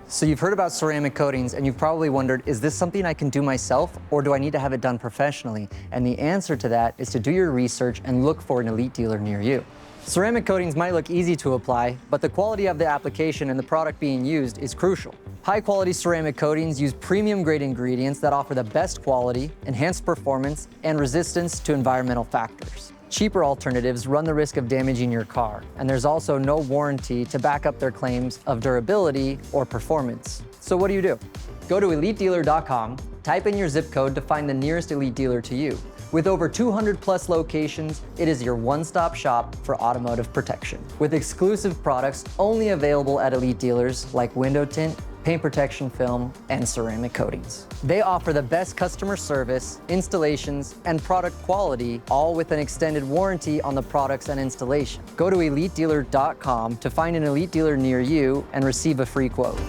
So you've heard about ceramic coatings and you've probably wondered, is this something I can do myself or do I need to have it done professionally? And the answer to that is to do your research and look for an elite dealer near you. Ceramic coatings might look easy to apply, but the quality of the application and the product being used is crucial. High-quality ceramic coatings use premium-grade ingredients that offer the best quality, enhanced performance, and resistance to environmental factors. Cheaper alternatives run the risk of damaging your car, and there's also no warranty to back up their claims of durability or performance. So what do? Go to EliteDealer.com, type in your zip code to find the nearest Elite dealer to you. With over 200 plus locations, it is your one-stop shop for automotive protection. With exclusive products only available at Elite dealers like window tint, paint protection film, and ceramic coatings. They offer the best customer service, installations, and product quality, all with an extended warranty on the products and installation. Go to EliteDealer.com to find an Elite dealer near you and receive a free quote.